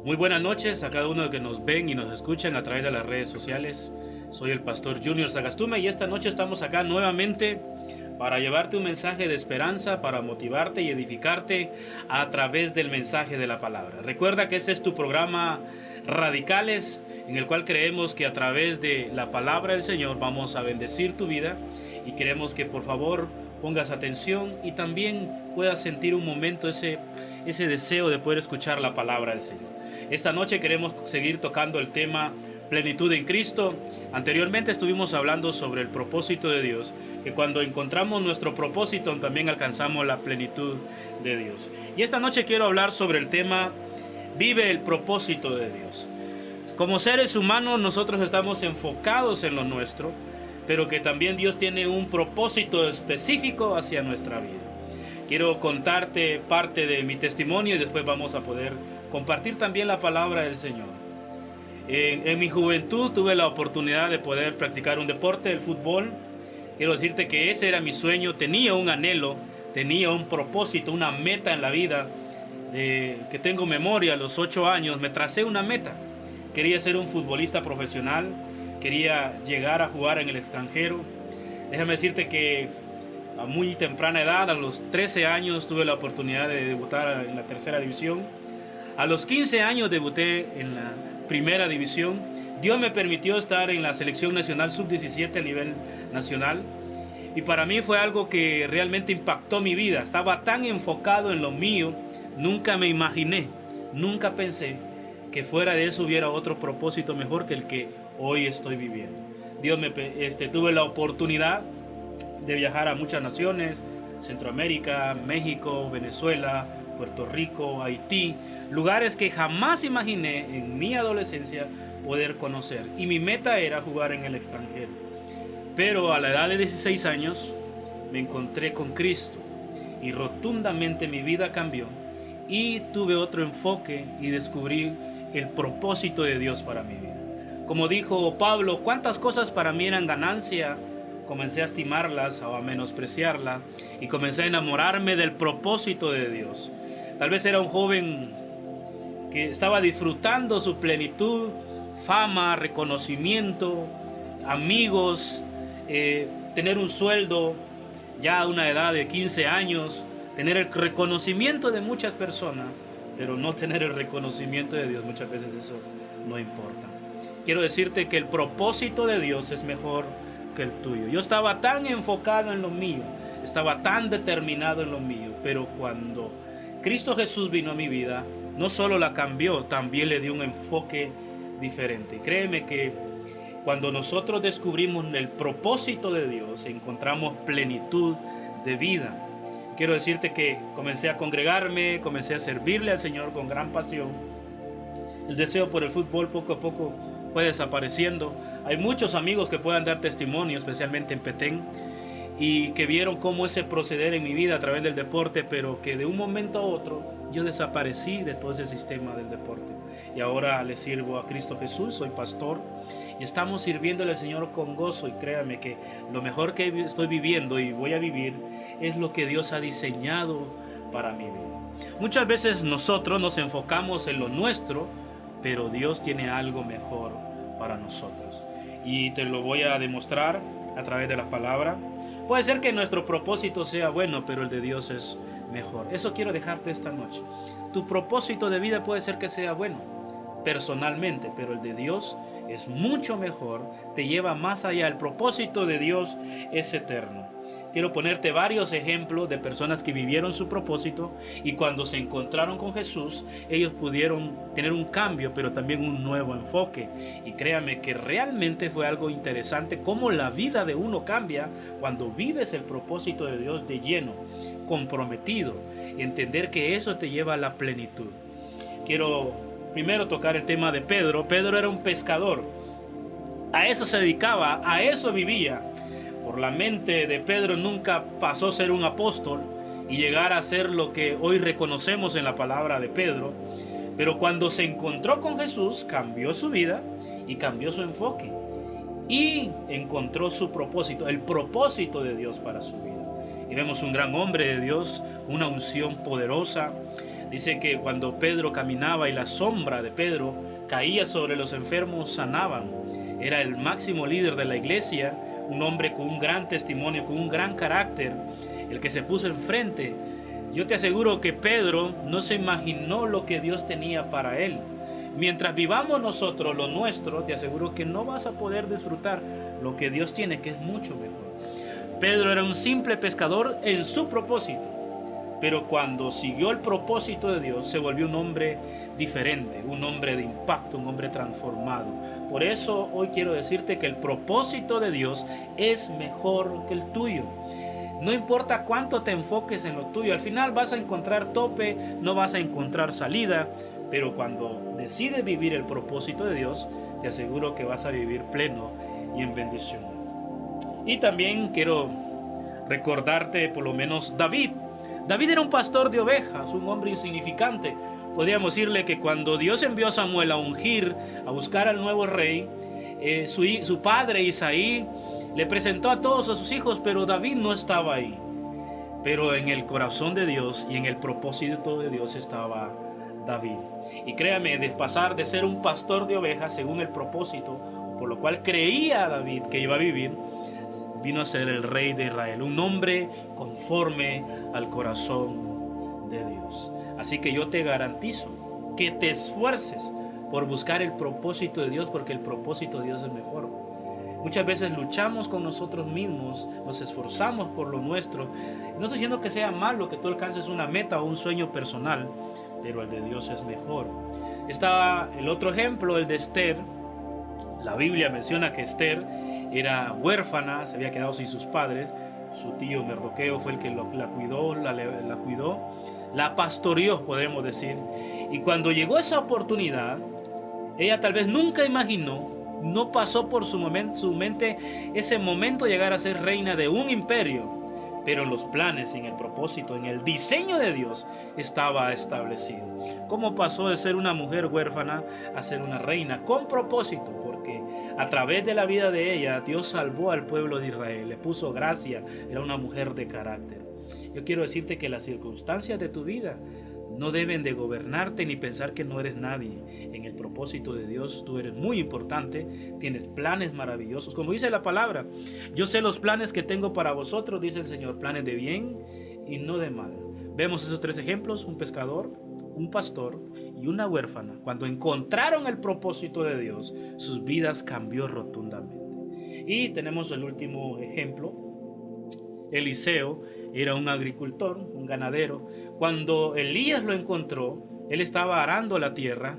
Muy buenas noches a cada uno que nos ven y nos escuchan a través de las redes sociales. Soy el pastor Junior Sagastume y esta noche estamos acá nuevamente para llevarte un mensaje de esperanza, para motivarte y edificarte a través del mensaje de la palabra. Recuerda que ese es tu programa Radicales, en el cual creemos que a través de la palabra del Señor vamos a bendecir tu vida y queremos que por favor pongas atención y también puedas sentir un momento ese deseo de poder escuchar la palabra del Señor. Esta noche queremos seguir tocando el tema plenitud en Cristo. Anteriormente estuvimos hablando sobre el propósito de Dios, que cuando encontramos nuestro propósito también alcanzamos la plenitud de Dios. Y esta noche quiero hablar sobre el tema vive el propósito de Dios. Como seres humanos nosotros estamos enfocados en lo nuestro, pero que también Dios tiene un propósito específico hacia nuestra vida. Quiero contarte parte de mi testimonio y después vamos a poder compartir también la palabra del Señor. En mi juventud tuve la oportunidad de poder practicar un deporte, el fútbol. Quiero decirte que ese era mi sueño, tenía un anhelo, tenía un propósito, una meta en la vida. Que tengo memoria, a los 8 años me tracé una meta. Quería ser un futbolista profesional, quería llegar a jugar en el extranjero. Déjame decirte que a muy temprana edad, a los 13 años, tuve la oportunidad de debutar en la tercera división. A los 15 años debuté en la primera división. Dios me permitió estar en la selección nacional sub-17 a nivel nacional. Y para mí fue algo que realmente impactó mi vida. Estaba tan enfocado en lo mío, nunca me imaginé, nunca pensé que fuera de eso hubiera otro propósito mejor que el que hoy estoy viviendo. Tuve la oportunidad de viajar a muchas naciones, Centroamérica, México, Venezuela, Puerto Rico, Haití, lugares que jamás imaginé en mi adolescencia poder conocer. Y mi meta era jugar en el extranjero. Pero a la edad de 16 años me encontré con Cristo y rotundamente mi vida cambió y tuve otro enfoque y descubrí el propósito de Dios para mi vida. Como dijo Pablo, cuántas cosas para mí eran ganancia, comencé a estimarlas o a menospreciarla y comencé a enamorarme del propósito de Dios. Tal vez era un joven que estaba disfrutando su plenitud, fama, reconocimiento, amigos, tener un sueldo ya a una edad de 15 años, tener el reconocimiento de muchas personas, pero no tener el reconocimiento de Dios. Muchas veces eso no importa. Quiero decirte que el propósito de Dios es mejor que el tuyo. Yo estaba tan enfocado en lo mío, estaba tan determinado en lo mío, pero cuando Cristo Jesús vino a mi vida, no solo la cambió, también le dio un enfoque diferente. Y créeme que cuando nosotros descubrimos el propósito de Dios, encontramos plenitud de vida. Quiero decirte que comencé a congregarme, comencé a servirle al Señor con gran pasión. El deseo por el fútbol poco a poco fue desapareciendo. Hay muchos amigos que puedan dar testimonio, especialmente en Petén, y que vieron cómo ese proceder en mi vida a través del deporte, pero que de un momento a otro yo desaparecí de todo ese sistema del deporte. Y ahora le sirvo a Cristo Jesús, soy pastor y estamos sirviéndole al Señor con gozo. Y créame que lo mejor que estoy viviendo y voy a vivir es lo que Dios ha diseñado para mi vida. Muchas veces nosotros nos enfocamos en lo nuestro, pero Dios tiene algo mejor para nosotros. Y te lo voy a demostrar a través de la palabra. Puede ser que nuestro propósito sea bueno, pero el de Dios es mejor. Eso quiero dejarte esta noche. Tu propósito de vida puede ser que sea bueno personalmente, pero el de Dios es mucho mejor, te lleva más allá. El propósito de Dios es eterno. Quiero ponerte varios ejemplos de personas que vivieron su propósito y cuando se encontraron con Jesús, ellos pudieron tener un cambio, pero también un nuevo enfoque. Y créame que realmente fue algo interesante cómo la vida de uno cambia cuando vives el propósito de Dios de lleno, comprometido, y entender que eso te lleva a la plenitud. Quiero primero tocar el tema de Pedro. Pedro era un pescador. A eso se dedicaba, a eso vivía. Por la mente de Pedro nunca pasó a ser un apóstol y llegar a ser lo que hoy reconocemos en la palabra de Pedro. Pero cuando se encontró con Jesús, cambió su vida y cambió su enfoque. Y encontró su propósito, el propósito de Dios para su vida. Y vemos un gran hombre de Dios, una unción poderosa. Dice que cuando Pedro caminaba y la sombra de Pedro caía sobre los enfermos, sanaban. Era el máximo líder de la iglesia, un hombre con un gran testimonio, con un gran carácter, el que se puso enfrente. Yo te aseguro que Pedro no se imaginó lo que Dios tenía para él. Mientras vivamos nosotros lo nuestro, te aseguro que no vas a poder disfrutar lo que Dios tiene, que es mucho mejor. Pedro era un simple pescador en su propósito, pero cuando siguió el propósito de Dios, se volvió un hombre diferente, un hombre de impacto, un hombre transformado. Por eso hoy quiero decirte que el propósito de Dios es mejor que el tuyo. No importa cuánto te enfoques en lo tuyo, al final vas a encontrar tope, no vas a encontrar salida, pero cuando decides vivir el propósito de Dios, te aseguro que vas a vivir pleno y en bendición. Y también quiero recordarte por lo menos David. David era un pastor de ovejas, un hombre insignificante. Podríamos decirle que cuando Dios envió a Samuel a ungir, a buscar al nuevo rey, su padre Isaí le presentó a todos a sus hijos, pero David no estaba ahí. Pero en el corazón de Dios y en el propósito de Dios estaba David. Y créame, de pasar de ser un pastor de ovejas según el propósito, por lo cual creía David que iba a vivir, vino a ser el rey de Israel, un hombre conforme al corazón de Dios. Así que yo te garantizo que te esfuerces por buscar el propósito de Dios, porque el propósito de Dios es mejor. Muchas veces luchamos con nosotros mismos, nos esforzamos por lo nuestro. No estoy diciendo que sea malo que tú alcances una meta o un sueño personal, pero el de Dios es mejor. Está el otro ejemplo, el de Esther. La Biblia menciona que Esther era huérfana, se había quedado sin sus padres. Su tío Mardoqueo fue el que la cuidó, la pastoreó, podemos decir. Y cuando llegó esa oportunidad, ella tal vez nunca imaginó, no pasó por su mente ese momento llegar a ser reina de un imperio, pero en los planes, en el propósito, en el diseño de Dios estaba establecido. ¿Cómo pasó de ser una mujer huérfana a ser una reina con propósito? Porque a través de la vida de ella, Dios salvó al pueblo de Israel, le puso gracia, era una mujer de carácter. Yo quiero decirte que las circunstancias de tu vida no deben de gobernarte ni pensar que no eres nadie. En el propósito de Dios tú eres muy importante, tienes planes maravillosos. Como dice la palabra, yo sé los planes que tengo para vosotros, dice el Señor, planes de bien y no de mal. Vemos esos tres ejemplos, un pescador, un pastor y una huérfana. Cuando encontraron el propósito de Dios, sus vidas cambió rotundamente. Y tenemos el último ejemplo. Eliseo era un agricultor, un ganadero. Cuando Elías lo encontró, él estaba arando la tierra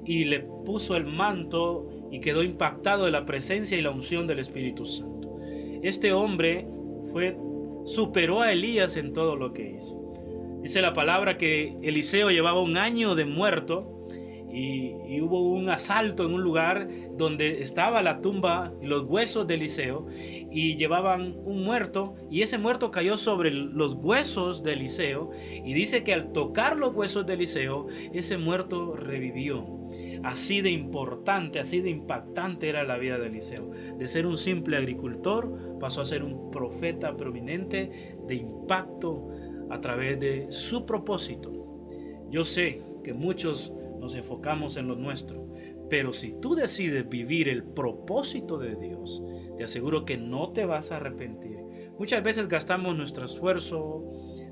y le puso el manto y quedó impactado de la presencia y la unción del Espíritu Santo. Este hombre superó a Elías en todo lo que hizo. Dice la palabra que Eliseo llevaba un año de muerto y hubo un asalto en un lugar donde estaba la tumba y los huesos de Eliseo, y llevaban un muerto y ese muerto cayó sobre los huesos de Eliseo, y dice que al tocar los huesos de Eliseo ese muerto revivió. Así de importante, así de impactante era la vida de Eliseo. De ser un simple agricultor pasó a ser un profeta prominente de impacto a través de su propósito. Yo sé que muchos nos enfocamos en lo nuestro, pero si tú decides vivir el propósito de Dios, te aseguro que no te vas a arrepentir. Muchas veces gastamos nuestro esfuerzo,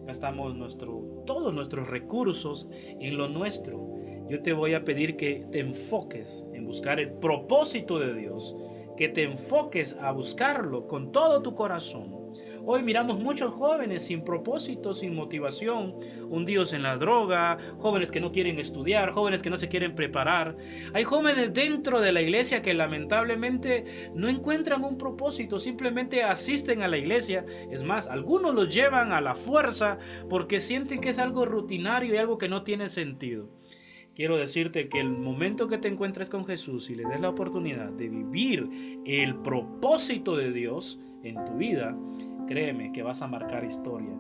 gastamos todos nuestros recursos en lo nuestro. Yo te voy a pedir que te enfoques en buscar el propósito de Dios, que te enfoques a buscarlo con todo tu corazón. Hoy miramos muchos jóvenes sin propósito, sin motivación, hundidos en la droga, jóvenes que no quieren estudiar, jóvenes que no se quieren preparar. Hay jóvenes dentro de la iglesia que lamentablemente no encuentran un propósito, simplemente asisten a la iglesia. Es más, algunos los llevan a la fuerza porque sienten que es algo rutinario y algo que no tiene sentido. Quiero decirte que el momento que te encuentres con Jesús y le des la oportunidad de vivir el propósito de Dios en tu vida, créeme que vas a marcar historia.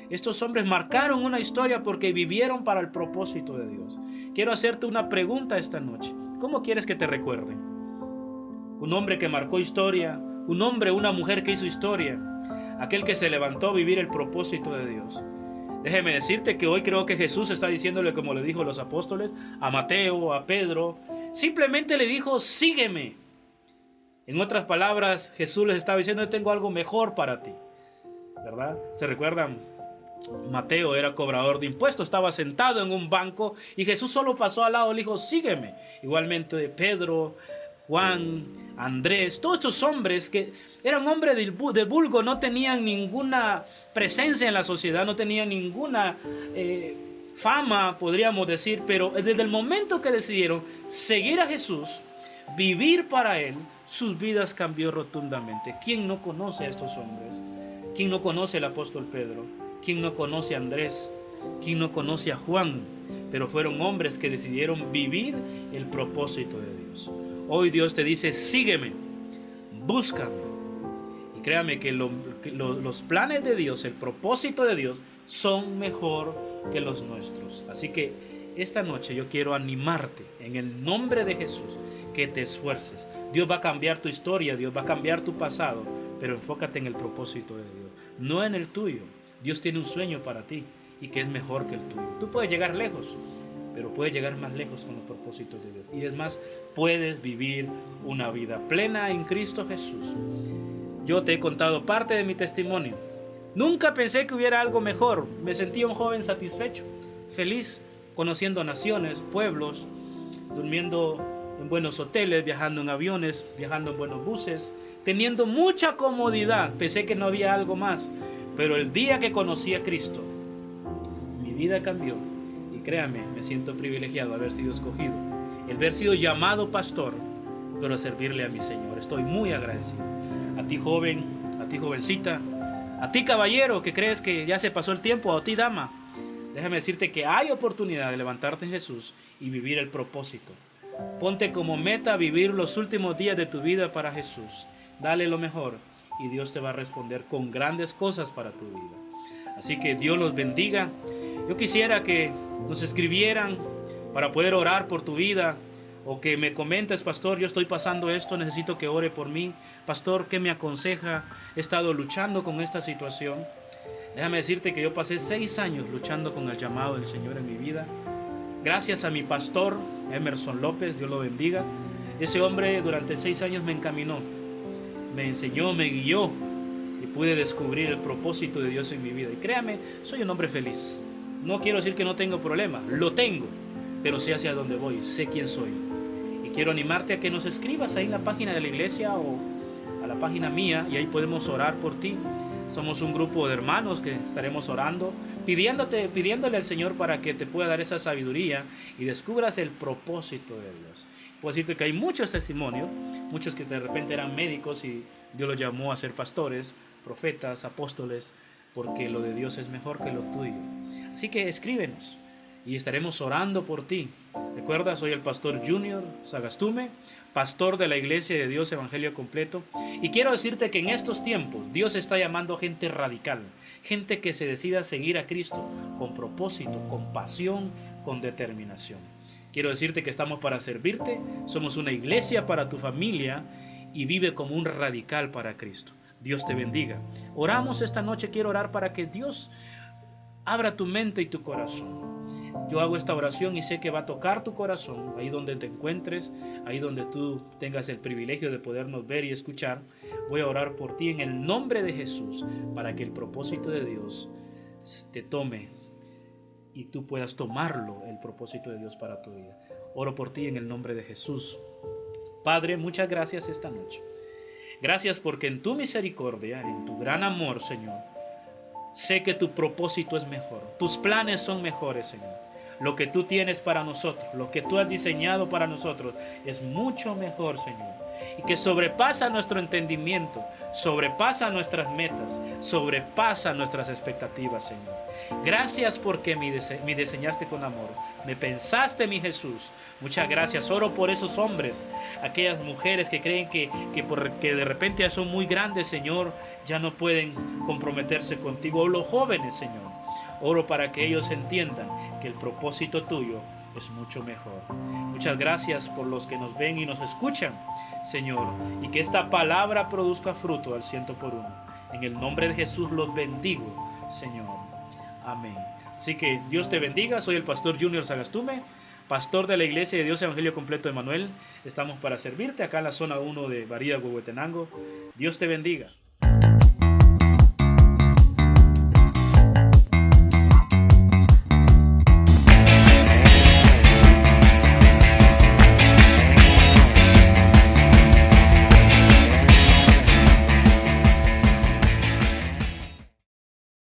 Estos hombres marcaron una historia porque vivieron para el propósito de Dios. Quiero hacerte una pregunta esta noche. ¿Cómo quieres que te recuerden? Un hombre que marcó historia, un hombre o una mujer que hizo historia, aquel que se levantó a vivir el propósito de Dios. Déjeme decirte que hoy creo que Jesús está diciéndole, como le dijo a los apóstoles, a Mateo, a Pedro, simplemente le dijo, sígueme. En otras palabras, Jesús les estaba diciendo, yo tengo algo mejor para ti, ¿verdad? ¿Se recuerdan? Mateo era cobrador de impuestos, estaba sentado en un banco y Jesús solo pasó al lado y le dijo, sígueme. Igualmente Pedro, Juan, Andrés, todos estos hombres que eran hombres de vulgo, no tenían ninguna presencia en la sociedad, no tenían ninguna fama, podríamos decir, pero desde el momento que decidieron seguir a Jesús, vivir para Él, sus vidas cambió rotundamente. ¿Quién no conoce a estos hombres? ¿Quién no conoce al apóstol Pedro? ¿Quién no conoce a Andrés? ¿Quién no conoce a Juan? Pero fueron hombres que decidieron vivir el propósito de Dios. Hoy Dios te dice, sígueme, búscame. Y créame que los planes de Dios, el propósito de Dios, son mejor que los nuestros. Así que esta noche yo quiero animarte en el nombre de Jesús, que te esfuerces. Dios va a cambiar tu historia, Dios va a cambiar tu pasado, pero enfócate en el propósito de Dios, no en el tuyo. Dios tiene un sueño para ti y que es mejor que el tuyo. Tú puedes llegar lejos, pero puedes llegar más lejos con los propósitos de Dios. Y es más, puedes vivir una vida plena en Cristo Jesús. Yo te he contado parte de mi testimonio. Nunca pensé que hubiera algo mejor. Me sentía un joven satisfecho, feliz, conociendo naciones, pueblos, durmiendo en buenos hoteles, viajando en aviones, viajando en buenos buses, teniendo mucha comodidad. Pensé que no había algo más. Pero el día que conocí a Cristo, mi vida cambió. Y créame, me siento privilegiado de haber sido escogido, el haber sido llamado pastor, pero a servirle a mi Señor. Estoy muy agradecido. A ti joven, a ti jovencita, a ti caballero que crees que ya se pasó el tiempo, a ti dama, déjame decirte que hay oportunidad de levantarte en Jesús y vivir el propósito. Ponte como meta vivir los últimos días de tu vida para Jesús. Dale lo mejor y Dios te va a responder con grandes cosas para tu vida. Así que Dios los bendiga. Yo quisiera que nos escribieran para poder orar por tu vida, o que me comentes, pastor, yo estoy pasando esto, necesito que ore por mí. Pastor, ¿qué me aconseja? He estado luchando con esta situación. Déjame decirte que yo pasé 6 años luchando con el llamado del Señor en mi vida. Gracias a mi pastor, Emerson López, Dios lo bendiga. Ese hombre durante 6 años me encaminó, me enseñó, me guió y pude descubrir el propósito de Dios en mi vida. Y créame, soy un hombre feliz. No quiero decir que no tengo problemas, lo tengo, pero sé hacia dónde voy, sé quién soy. Y quiero animarte a que nos escribas ahí en la página de la iglesia o a la página mía, y ahí podemos orar por ti. Somos un grupo de hermanos que estaremos orando, pidiéndole al Señor para que te pueda dar esa sabiduría y descubras el propósito de Dios. Puedo decirte que hay muchos testimonios, muchos que de repente eran médicos y Dios los llamó a ser pastores, profetas, apóstoles, porque lo de Dios es mejor que lo tuyo. Así que escríbenos y estaremos orando por ti. Recuerda, soy el pastor Junior Sagastume, pastor de la Iglesia de Dios Evangelio Completo, y quiero decirte que en estos tiempos Dios está llamando a gente radical, gente que se decida seguir a Cristo con propósito, con pasión, con determinación. Quiero decirte que estamos para servirte, somos una iglesia para tu familia y vive como un radical para Cristo. Dios te bendiga. Oramos esta noche, quiero orar para que Dios abra tu mente y tu corazón. Yo hago esta oración y sé que va a tocar tu corazón, ahí donde te encuentres, ahí donde tú tengas el privilegio de podernos ver y escuchar. Voy a orar por ti en el nombre de Jesús, para que el propósito de Dios te tome y tú puedas tomarlo, el propósito de Dios para tu vida. Oro por ti en el nombre de Jesús. Padre, muchas gracias esta noche. Gracias porque en tu misericordia, en tu gran amor, Señor, sé que tu propósito es mejor. Tus planes son mejores, Señor. Lo que tú tienes para nosotros, lo que tú has diseñado para nosotros es mucho mejor, Señor. Y que sobrepasa nuestro entendimiento, sobrepasa nuestras metas, sobrepasa nuestras expectativas, Señor. Gracias porque me diseñaste con amor. Me pensaste, mi Jesús. Muchas gracias. Oro por esos hombres, aquellas mujeres que creen que porque de repente ya son muy grandes, Señor, ya no pueden comprometerse contigo. O los jóvenes, Señor. Oro para que ellos entiendan que el propósito tuyo es mucho mejor. Muchas gracias por los que nos ven y nos escuchan, Señor, y que esta palabra produzca fruto al 100 por 1. En el nombre de Jesús los bendigo, Señor. Amén. Así que Dios te bendiga. Soy el pastor Junior Sagastume, pastor de la Iglesia de Dios Evangelio Completo de Manuel. Estamos para servirte acá en la zona 1 de Barida, Huehuetenango. Dios te bendiga.